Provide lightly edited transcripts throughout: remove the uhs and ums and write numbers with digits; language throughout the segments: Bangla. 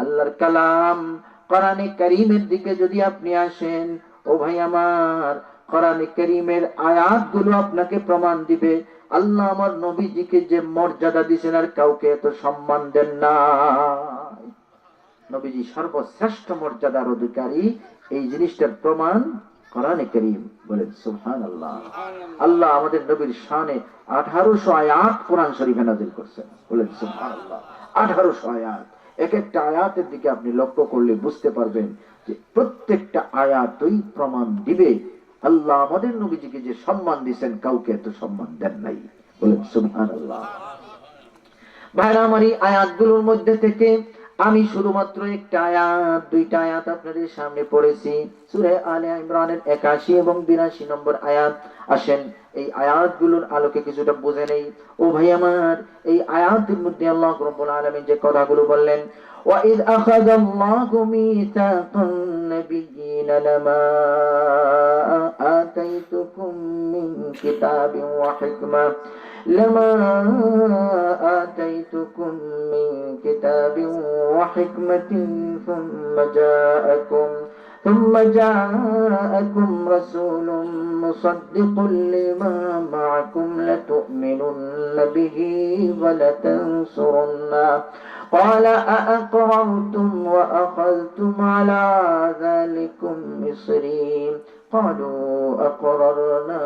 আল্লাহর কালাম কোরআনে কারীমের দিকে যদি আপনি আসেন, ও ভাই আমার, কোরআনে কারীমের আয়াতগুলো আপনাকে প্রমাণ দিবে আল্লাহ আমার নবীজিকে যে মর্যাদা দিয়েছেন আর কাউকে এত সম্মান দেন না। নবীজি সর্বশ্রেষ্ঠ মর্যাদার অধিকারী, এই জিনিসটার প্রমাণ কোরআনে কারীম। বলেন সুবহানাল্লাহ। আল্লাহ আমাদের নবীর শানে 1800 আয়াত কোরআন শরীফে নাযিল করেছেন। বলেন সুবহানাল্লাহ। 1800 আয়াত। এক একটা আয়াতের দিকে আপনি লক্ষ্য করলে বুঝতে পারবেন যে প্রত্যেকটা আয়াতই প্রমাণ দিবে আল্লাহ আমাদের নবীজিকে যে সম্মান দিয়েছেন কাউকে এত সম্মান দেন নাই। বলেন সুবহানাল্লাহ। ভাইরা আমার, এই আয়াতগুলোর মধ্যে থেকে আমি শুধুমাত্র একটা আয়াত, দুইটা আয়াত আপনাদের সামনে পড়েছি। সূরা আলে ইমরানের 81 এবং 82 নম্বর আয়াত। আসেন এই আয়াতগুলোর আলোকে কিছুটা বুঝে নেই। ও ভাই আমার, এই আয়াতের মধ্যে আল্লাহ রাব্বুল আলামিন যে কথাগুলো বললেন, وَإِذْ أَخَذَ اللَّهُ مِيثَاقَ النَّبِيِّينَ لَمَا آتَيْتُكُم مِّن كِتَابٍ وَحِكْمَةٍ لما آتيتكم من كتاب وحكمة ثم جاءكم رسول مصدق لما معكم لتؤمنن به ولتنصرنه قال أأقررتم وأخذتم على ذلكم إصري قالوا أقررنا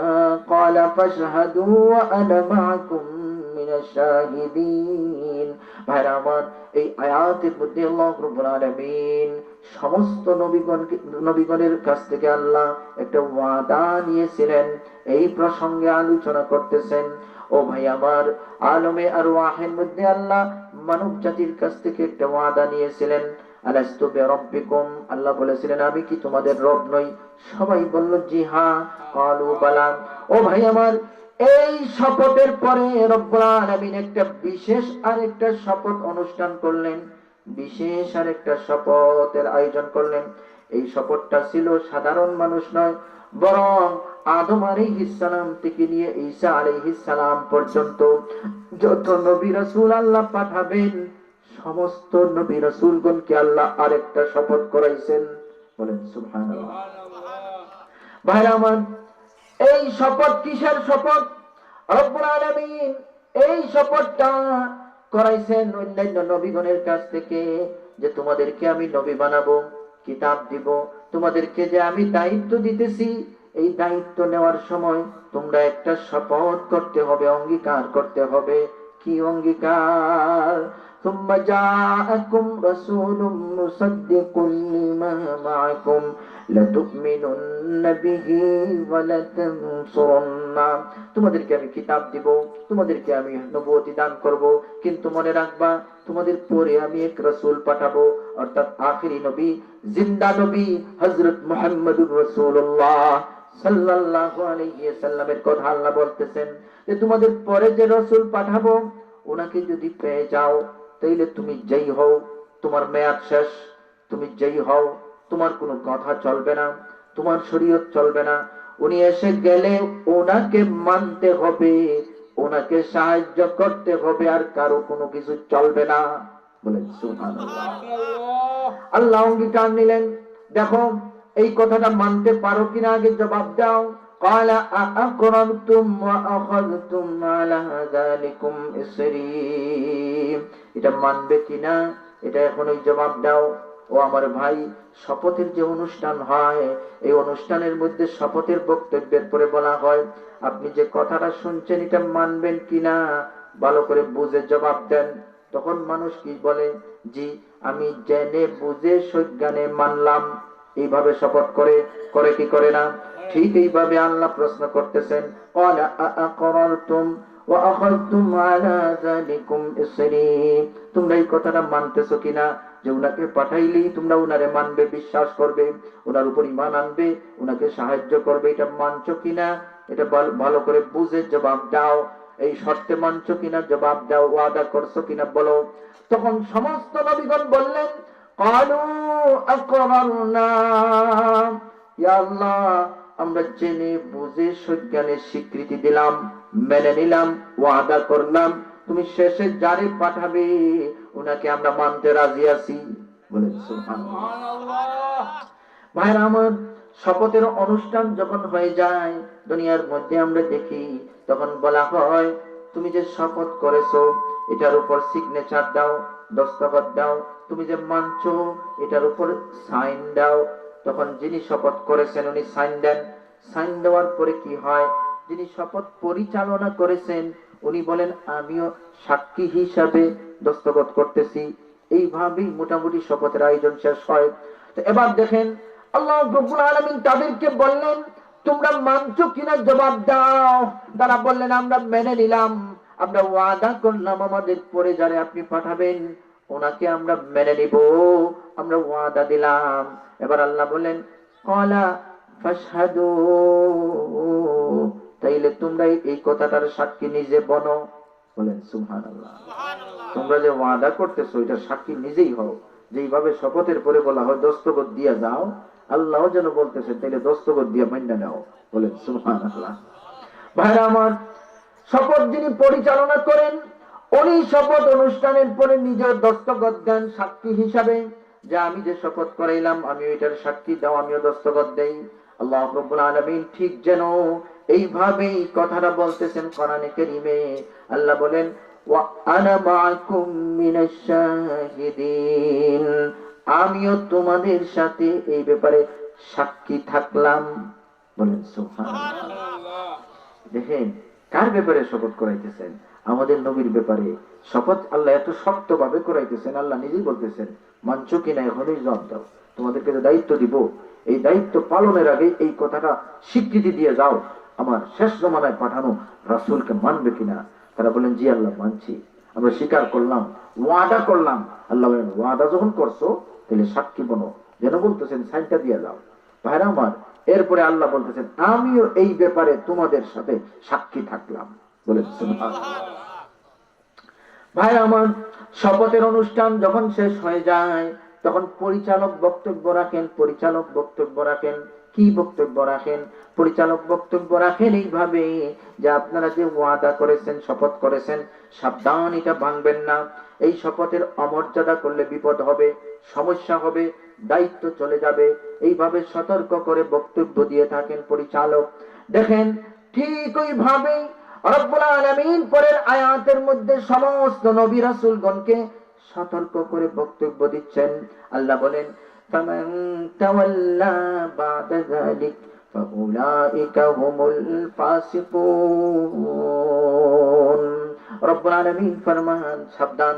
قال فاشهدوا وأنا معكم من الشاهدين। ভাইরা আমার, এই আয়াতের মধ্যে আল্লাহ রাব্বুল আলামিন সমস্ত নবীগণের কাছ থেকে আল্লাহ একটা ওয়াদা নিয়েছিলেন, এই প্রসঙ্গে আলোচনা করতেছেন। ও ভাই আমার, আলমে আরওয়াহের মধ্যে আল্লাহ মানব জাতির কাছ থেকে একটা ওয়াদা নিয়েছিলেন। আলাস্তু বিরাব্বিকুম, আল্লাহ বলেছিলেন আমি কি তোমাদের রব নই? সবাই বলল জি হ্যাঁ। ক্বালু বালা। ও ভাই আমার, এই শপথের পরে রব্বুল আলামিন একটা বিশেষ আরেকটা শপথ অনুষ্ঠান করলেন, বিশেষ আরেকটা শপথের আয়োজন করলেন। এই শপথটা ছিল সাধারণ মানুষ নয়, বরং আদম আলাইহিস সালাম থেকে নিয়ে ঈসা আলাইহিস সালাম পর্যন্ত যত নবী রাসূল আল্লাহ পাঠাবেন সমস্ত নবী রাসূলগণকে আল্লাহ আরেকটা শপথ করাইছেন। বলেন সুবহানাল্লাহ। ভাইরা আমার, এই শপথ কিসের শপথ? রব্বুল আলামিন এই শপথটা করাইছেন অন্যান্য নবীগণের কাছ থেকে যে তোমাদেরকে আমি নবী বানাবো, কিতাব দিব, তোমাদেরকে যে আমি দায়িত্ব দিতেছি, এই দায়িত্ব নেওয়ার সময় তোমরা একটা শপথ করতে হবে, অঙ্গীকার করতে হবে। কি অঙ্গীকার? ثم جاءكم رسول مصدق لما معكم لتؤمنن به ولتنصرنه। তোমাদেরকে আমি কিতাব দিব, তোমাদেরকে আমি নবুয়তি দান করব, কিন্তু মনে রাখবা তোমাদের পরে আমি এক রাসূল পাঠাবো, অর্থাৎ আখেরি নবী, জিন্দা নবী হযরত মুহাম্মদুর রাসূলুল্লাহ সাল্লাল্লাহু আলাইহি ওয়াসাল্লামের কথা আল্লাহ বলতেছেন যে তোমাদের পরে যে রাসূল পাঠাবো ওনাকে যদি পেয়ে যাও তাইলে তুমি যেই হও তোমার মেয়াদ শেষ, তুমি যেই হও তোমার কোনো কথা চলবে না, তোমার শরীয়ত চলবে না। উনি এসে গেলে ওনাকে মানতে হবে, ওনাকে সাহায্য করতে হবে, আর কারো কোনো কিছু চলবে না। বলেন সুবহানাল্লাহ। আল্লাহ অঙ্গীকার নিলেন। দেখো এই কথাটা মানতে পারো কিনা আগে জবাব দাও। قال أأقررتم وأخذتم على ذلكم إصري। এটা মানবে কিনা এটা এখনই জবাব দাও। ও আমার ভাই, শপথের যে অনুষ্ঠান হয় এই অনুষ্ঠানের মধ্যে শপথের বক্তব্যের পরে বলা হয় আপনি যে কথাটা শুনছেন এটা মানবেন কিনা ভালো করে বুঝে জবাব দেন। তখন মানুষ কি বলে? জি আমি জেনে বুঝে সজ্ঞানে মানলাম। এইভাবে শপথ করে, করে কি করে না? ঠিক এইভাবে আল্লাহ প্রশ্ন করতেছেন, ক্বালা আআকরারতুম ওয়া আখাযতুম আলা যালিকুম ইসরি। তোমরা এই কথাটা মানতেছো কিনা যে উনাকে পাঠাইলেই তোমরা উনারে মানবে, বিশ্বাস করবে, উনার উপর ঈমান আনবে, উনাকে সাহায্য করবে, এটা মানছো কিনা? এটা ভালো করে বুঝে জবাব দাও। এই শর্তে মানছো কিনা জবাব দাও, ওয়াদা করছো কিনা বলো। তখন সমস্ত নবীগণ বললেন ক্বালু আকরারনা, ইয়া আল্লাহ আমরা জেনে বুঝে সজ্ঞানের স্বীকৃতি দিলাম, মেনে নিলাম, ওয়াদা করলাম, তুমি শেষে যারে পাঠাবে উনাকে আমরা মানতে রাজি আছি। বলেন সুবহানাল্লাহ। ভাইরা আমার, শপথের অনুষ্ঠান যখন হয়ে যায় দুনিয়ার মধ্যে আমরা দেখি, তখন বলা হয় তুমি যে শপথ করেছো এটার উপর সিগনেচার দাও, দস্তখত দাও, তুমি যে মানছো এটার উপর সাইন দাও। তখন যিনি শপথ করেছেন উনি সাইন দেন। সাইন দেওয়ার পরে কি হয়, যিনি শপথ পরিচালনা করেছেন উনি বলেন আমিও সাক্ষী হিসাবে দস্তখত করতেছি। এইভাবেই মোটামুটি শপথের আয়োজন শেষ হয়। তো এবার দেখেন আল্লাহ রাব্বুল আলামিন তাদেরকে বললেন তোমরা মানছো কিনা জবাব দাও। তারা বললেন আমরা মেনে নিলাম, আমরা ওয়াদা করলাম আমাদের পরে যারে আপনি পাঠাবেন ওনাকে আমরা মেনে নিব, আমরা ওয়াদা দিলাম। এবার আল্লাহ বলেন ক্বালা ফাশহাদু, তাইলে তোমরা এই কথাটার সাক্ষী নিজে বনো। বলেন সুবহানাল্লাহ। তোমরা যে ওয়াদা করতেছো এটা সাক্ষী নিজেই হও। যেইভাবে শপথের পরে বলা হয় দস্তখত দিয়া যাও, আল্লাহ যেন বলতেছে তাইলে দস্তখত দিয়া মাইনা নাও। বলেন সুবহানাল্লাহ। ভাইরা আমার, শপথ যিনি পরিচালনা করেন উনি শপথ অনুষ্ঠানের পরে নিজের দস্তখত দেন সাক্ষী হিসাবে, যে আমি যে শপথ করাইলাম আমি এটার সাক্ষী দাও, আমিও দস্তখত দেই। আল্লাহ রাব্বুল আলামিন ঠিক যেন এইভাবেই কথাটা বলতেছেন কোরআনে কারীমে। আল্লাহ বলেন ওয়া আনা মাআকুম মিনাশ শাহিদিন, আমিও তোমাদের সাথে এই ব্যাপারে সাক্ষী থাকলাম। বলেন সুবহানাল্লাহ। দেখেন কার ব্যাপারে শপথ করাইতেছেন? আমাদের নবীর ব্যাপারে শপথ আল্লাহ এত শক্তভাবে করাইতেছেন। আল্লাহ নিজেই বলতেছেন মানছো কিনা এখনই জবাব দাও, তোমাদেরকে যে দায়িত্ব দিব এই দায়িত্ব পালনের আগে এই কথাটা স্বীকৃতি দিয়ে যাও, আমার শেষ জমানায় পাঠানো রাসূলকে মানবে কিনা। তারা বলেন জি আল্লাহ মানছি, আমরা স্বীকার করলাম, ওয়াদা করলাম। আল্লাহ বলেন ওয়াদা যখন করছো তাহলে সাক্ষী বনো, যেন বলতেছেন সাইনটা দিয়ে যাও। ভাইরা আমার, এরপরে আল্লাহ বলতেছেন আমিও এই ব্যাপারে তোমাদের সাথে সাক্ষী থাকলাম। বলেন সুবহানাল্লাহ। ভাইরা আমার, শপথের অনুষ্ঠান যখন শেষ হয়ে যায় তখন পরিচালক বক্তব্য রাখেন। পরিচালক বক্তব্য রাখেন, কি বক্তব্য রাখেন? পরিচালক বক্তব্য রাখেন এইভাবে যে আপনারা যে ওয়াদা করেছেন, শপথ করেছেন, সাবধান এটা ভাঙবেন না। এই শপথের অমর্যাদা করলে বিপদ হবে, সমস্যা হবে, দায়িত্ব চলে যাবে। এইভাবে সতর্ক করে বক্তব্য দিয়ে থাকেন পরিচালক। দেখেন ঠিক ওইভাবেই রব্বুল আলামিন পরের আয়াতের মধ্যে সমস্ত নবী রাসূলগণকে সতর্ক করে বক্তব্য দিচ্ছেন। আল্লাহ বলেন ফামান তাওয়াল্লা বাদা যালিক ফাউলাইকা হুমুল ফাসিকুন। রব্বুল আলামিন ফরমান সাবধান,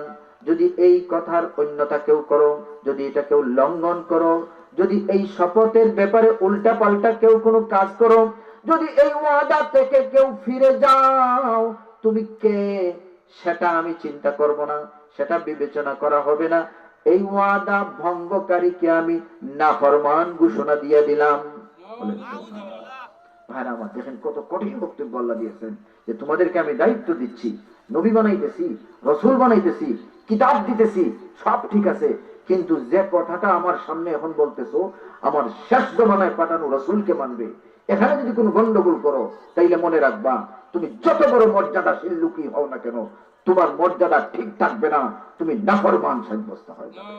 যদি এই কথার অন্যথা কেউ করো, যদি এটা কেউ লঙ্ঘন করো, যদি এই শপথের ব্যাপারে উল্টা পাল্টা কেউ কোনো কাজ করো, যদি এই ওয়াদা থেকে কেউ ফিরে যাও, তুমি কে সেটা আমি চিন্তা করব না, সেটা বিবেচনা করা হবে না। এই ওয়াদা ভঙ্গকারীকে আমি নাফরমান ঘোষণা দিয়ে দিলাম। ভাইরা আমার, দেখেন কত কঠিন বক্তব্য আল্লাহ দিয়েছেন যে তোমাদেরকে আমি দায়িত্ব দিচ্ছি, নবী বানাইতেছি, রসুল বানাইতেছি, কিতাব দিতেছি, সব ঠিক আছে, কিন্তু যে কথাটা আমার সামনে এখন বলতেছো আমার শেষ জমানায় পাঠানো রসুলকে মানবে, এখানে যদি কোনো গন্ডগোল করো তাইলে মনে রাখবা তুমি যত বড় মর্যাদাশীল লোকই হও না কেন তোমার মর্যাদা ঠিক থাকবে না, তুমি নাফরমান সাব্যস্ত হয়ে যাবে।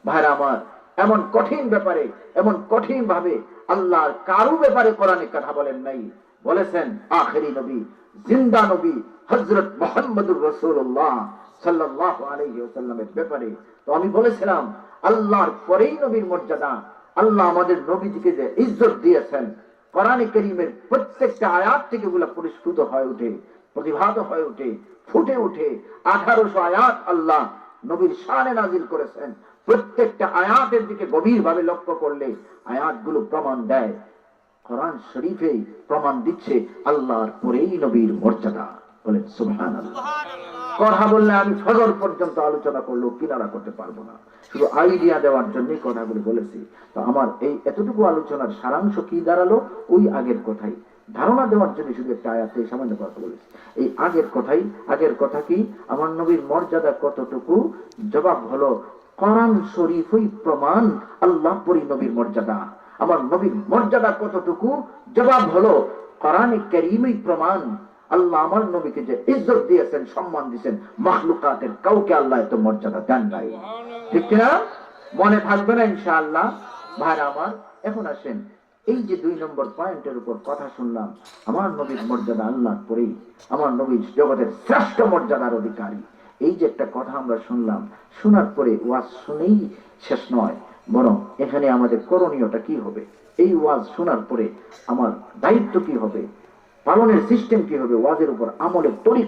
ভাইরা আমার, এমন কঠিন ব্যাপারে এমন কঠিন ভাবে আল্লাহর কারো ব্যাপারে কোরআনে কথা বলেন নাই। বলেছেন আখেরি নবী, জিন্দা নবী হযরত মুহাম্মদুর রাসূলুল্লাহ সাল্লাল্লাহু আলাইহি ওয়াসাল্লামের ব্যাপারে। তো আমি বলেছিলাম আল্লাহর পরেই নবীর মর্যাদা। আল্লাহ আমাদের নবীজিকে যে ইজ্জত দিয়েছেন, কোরআনে কারীমের প্রত্যেকটা আয়াত থেকে এগুলো পরিস্ফুট হয়ে ওঠে, প্রতিভাত হয়ে ওঠে, ফুটে ওঠে। 1800 আয়াত আল্লাহ নবীর শানে নাজিল করেছেন। প্রত্যেকটা আয়াতের দিকে গভীরভাবে লক্ষ্য করলে আয়াতগুলো প্রমাণ দেয়, কোরআন শরীফেই প্রমাণ দিচ্ছে আল্লাহর পরেই নবীর মর্যাদা। বলেন সুবহানাল্লাহ। কথা বললে আমি ফজর পর্যন্ত আলোচনা করলেও কিনারা করতে পারবো না, শুধু আইডিয়া দেওয়ার জন্যই কথাগুলো বলেছি। তো আমার এই এতটুকু আলোচনার সারাংশ কি দাঁড়ালো, ওই আগের কথাই ধারণা দেওয়ার জন্য শুধু একটা আয়াতে সামান্য কথা বলেছি। এই আগের কথা কি, আমার নবীর মর্যাদা কতটুকু? জবাব হলো কোরআন শরীফই প্রমাণ আল্লাহ পরি নবীর মর্যাদা। আমার নবীর মর্যাদা কতটুকু? জবাব হলো কোরআনে কারীমই প্রমাণ। আল্লাহ আমার নবীকে যে ইজ্জত দিয়েছেন, সম্মান দিয়েছেন, মাখলুকাতের কাউকে আল্লাহ এত মর্যাদা দেন নাই। ঠিক কিনা? মনে থাকবে না ইনশাআল্লাহ? ভাইরা আমার, এখন আসেন, এই যে 2 নম্বর পয়েন্টের উপর কথা শুনলাম, আমার নবীর মর্যাদা আল্লাহর পরেই, আমার নবী জগতের শ্রেষ্ঠ মর্যাদার অধিকারী, এই যে একটা কথা আমরা শুনলাম, শোনার পরে ওয়াজ শুনেই শেষ নয়, বরং এখানে আমাদের করণীয়টা কি হবে, এই ওয়াজ শোনার পরে আমার দায়িত্ব কি হবে, পালনের সিস্টেম কি হবে, ওয়াজের উপর আমলের তরিকা